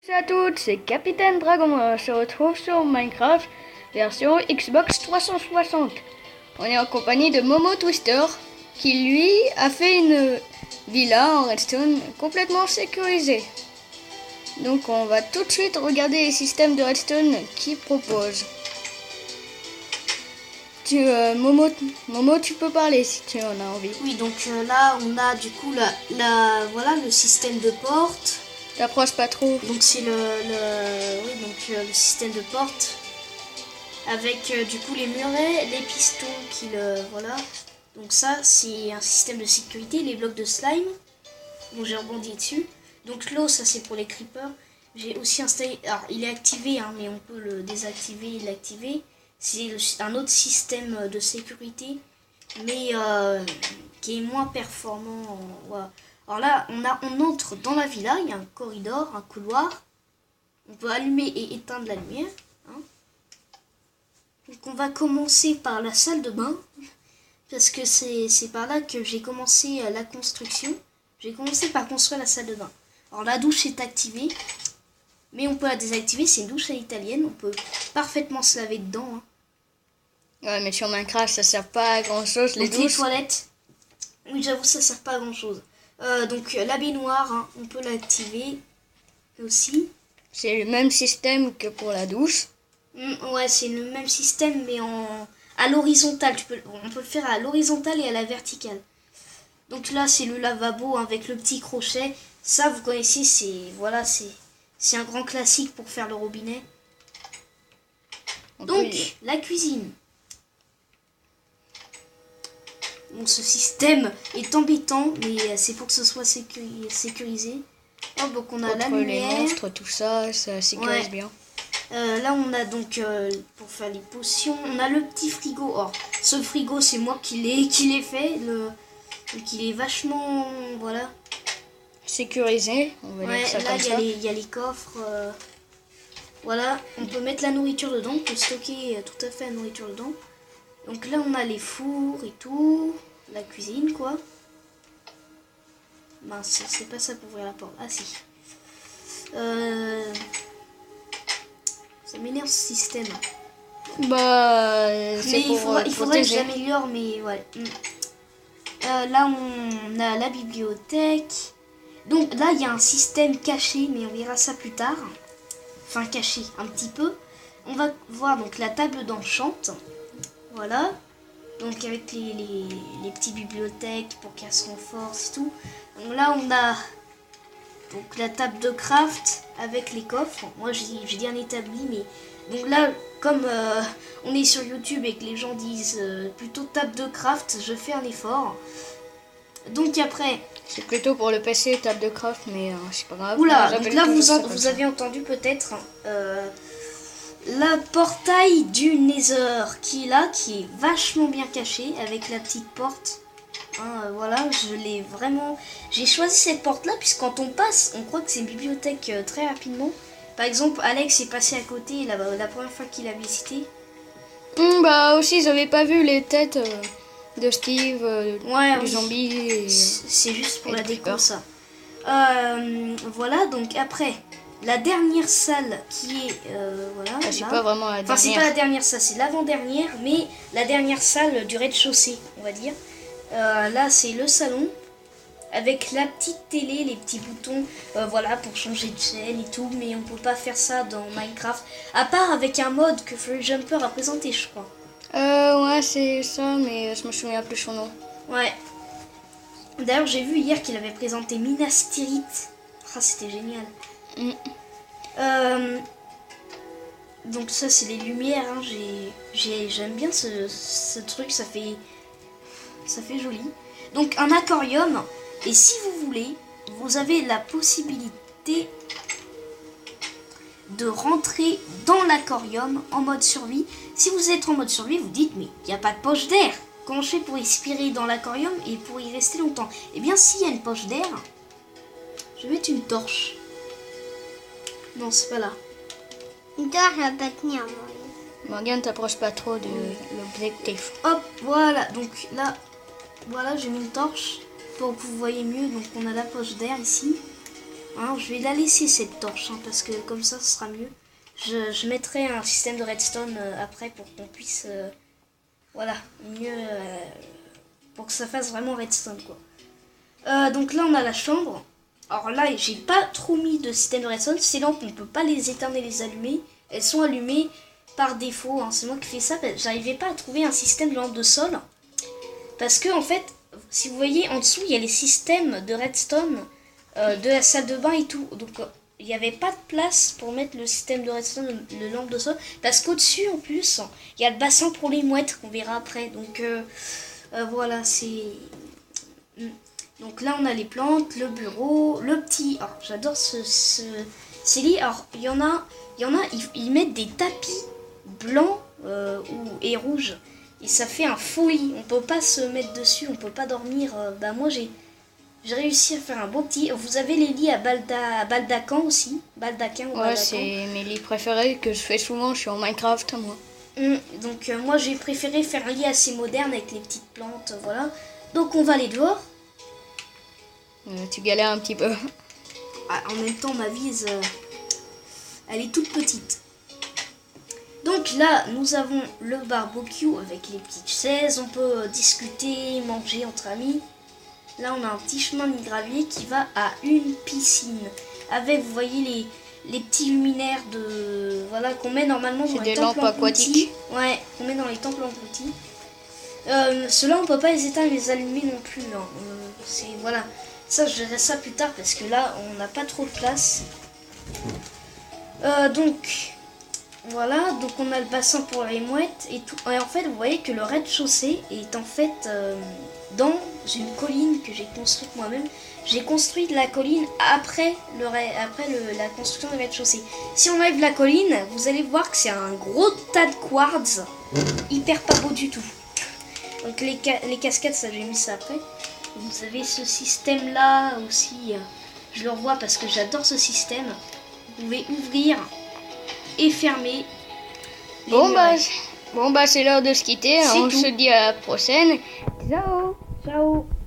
Salut à toutes, c'est Capitaine Dragon. On se retrouve sur Minecraft version Xbox 360. On est en compagnie de Momo Twister qui lui a fait une villa en redstone complètement sécurisée. Donc on va tout de suite regarder les systèmes de redstone qu'il propose. Momo, tu peux parler si tu en as envie. Oui, donc là on a du coup voilà le système de porte. T'approches pas trop. Donc c'est le système de porte avec du coup les murets, les pistons voilà. Donc ça c'est un système de sécurité, les blocs de slime. Bon, j'ai rebondi dessus. Donc l'eau, ça c'est pour les creepers. J'ai aussi installé, alors il est activé hein, mais on peut le désactiver et l'activer. C'est un autre système de sécurité mais qui est moins performant. Voilà. Alors là, on entre dans la villa, il y a un corridor, un couloir. On peut allumer et éteindre la lumière. Hein. Donc on va commencer par la salle de bain. Parce que c'est par là que j'ai commencé la construction. J'ai commencé par construire la salle de bain. Alors la douche est activée. Mais on peut la désactiver, c'est une douche à l'italienne. On peut parfaitement se laver dedans. Hein. Ouais, mais sur Minecraft, ça sert pas à grand chose les douches. douches. Les toilettes, oui j'avoue ça sert pas à grand chose. Donc la baignoire, hein, on peut l'activer aussi. C'est le même système que pour la douche. Ouais, c'est le même système mais à l'horizontale. On peut le faire à l'horizontale et à la verticale. Donc là c'est le lavabo avec le petit crochet. Ça vous connaissez, c'est un grand classique pour faire le robinet. Donc la cuisine. Donc ce système est embêtant, mais c'est pour que ce soit sécurisé. Oh, donc on a la lumière. Les monstres, tout ça, ça sécurise bien. Là on a donc, pour faire les potions, on a le petit frigo. Or, ce frigo c'est moi qui l'ai fait. Donc il est vachement, voilà. Sécurisé, on va dire ça comme ça. Là il y a les coffres. Voilà, on peut mettre la nourriture dedans, on peut stocker tout à fait la nourriture dedans. Donc là on a les fours et tout, la cuisine quoi. Mince, c'est pas ça pour ouvrir la porte. Ah si. Ça m'énerve ce système. Bah, mais il faudrait que j'améliore, mais ouais. Là on a la bibliothèque. Donc là il y a un système caché, mais on verra ça plus tard. Enfin caché un petit peu. On va voir donc la table d'enchant. Voilà, donc avec les petites bibliothèques pour qu'elles se renforcent et tout. Donc là on a donc la table de craft avec les coffres. Moi j'ai dit un établi, mais donc là comme on est sur YouTube et que les gens disent plutôt table de craft, je fais un effort. Donc après... C'est plutôt pour le PC table de craft, mais c'est pas grave. Oula, donc là vous avez entendu peut-être... la portail du Nether qui est là, qui est vachement bien caché avec la petite porte. Hein, voilà, j'ai choisi cette porte là puisque quand on passe, on croit que c'est une bibliothèque très rapidement. Par exemple, Alex est passé à côté la première fois qu'il a visité. Bah aussi, ils avaient pas vu les têtes de Steve, du zombie. C'est juste pour la déco ça. Voilà, donc après... La dernière salle qui est voilà. C'est pas vraiment la dernière. Enfin, c'est pas la dernière salle, c'est l'avant-dernière, mais la dernière salle du rez-de-chaussée, on va dire. Là, c'est le salon avec la petite télé, les petits boutons, voilà, pour changer de chaîne et tout. Mais on peut pas faire ça dans Minecraft, à part avec un mode que Furry Jumper a présenté, je crois. Ouais, c'est ça, mais je me souviens plus son nom. Ouais. D'ailleurs, j'ai vu hier qu'il avait présenté Minas Tirith. Ah, c'était génial. Donc ça c'est les lumières, hein. J'aime bien ce truc, ça fait joli. Donc un aquarium, et si vous voulez, vous avez la possibilité de rentrer dans l'aquarium en mode survie. Si vous êtes en mode survie, vous dites mais il n'y a pas de poche d'air. Comment je fais pour expirer dans l'aquarium et pour y rester longtemps? Eh bien s'il y a une poche d'air, je vais mettre une torche. Non, c'est pas là. Une torche, elle va pas tenir. Morgane, t'approches pas trop de l'objectif. Hop, voilà. Donc là, voilà, j'ai mis une torche pour que vous voyez mieux. Donc on a la poche d'air ici. Hein, je vais la laisser cette torche, hein, parce que comme ça, ce sera mieux. Je mettrai un système de redstone après pour qu'on puisse... voilà, mieux... pour que ça fasse vraiment redstone, quoi. Donc là, on a la chambre. Alors là, j'ai pas trop mis de système de redstone. Ces lampes, on peut pas les éteindre et les allumer. Elles sont allumées par défaut. Hein. C'est moi qui fais ça. J'arrivais pas à trouver un système de lampe de sol. Parce que, en fait, si vous voyez, en dessous, il y a les systèmes de redstone de la salle de bain et tout. Donc, il n'y avait pas de place pour mettre le système de redstone, le lampe de sol. Parce qu'au-dessus, en plus, il y a le bassin pour les mouettes qu'on verra après. Donc, voilà, c'est... Donc là, on a les plantes, le bureau, le petit... Alors, j'adore ces lits. Alors, il y en a, ils mettent des tapis blancs et rouges. Et ça fait un faux lit. On peut pas se mettre dessus, on peut pas dormir. Bah moi, j'ai réussi à faire un beau petit... Vous avez les lits à baldaquin aussi. Baldaquin ou Ouais, baldaquin. c'est mes lits préférés que je fais souvent. Je suis en Minecraft, moi. Donc moi, j'ai préféré faire un lit assez moderne avec les petites plantes, voilà. Donc on va aller dehors. Tu galères un petit peu. Ah, en même temps, ma vise, elle est toute petite. Donc là, nous avons le barbecue avec les petites chaises. On peut discuter, manger entre amis. Là, on a un petit chemin de gravier qui va à une piscine. Avec, vous voyez, les petits luminaires de... Voilà, qu'on met normalement dans les temples engloutis. Ouais, qu'on met dans les temples engloutis. Ceux-là, on peut pas les éteindre et les allumer non plus. Hein. C'est... Voilà. Ça, je verrai ça plus tard parce que là, on n'a pas trop de place. Donc, voilà. Donc, on a le bassin pour les mouettes et tout. Et en fait, vous voyez que le rez-de-chaussée est en fait dans une colline que j'ai construite moi-même. J'ai construit la colline après la construction du rez-de-chaussée. Si on enlève la colline, vous allez voir que c'est un gros tas de quartz. Hyper pas beau du tout. Donc, les cascades, ça, j'ai mis ça après. Vous avez ce système là aussi, je le revois parce que j'adore ce système. Vous pouvez ouvrir et fermer. Bon bah c'est l'heure de se quitter. On se dit à la prochaine. Ciao. Ciao.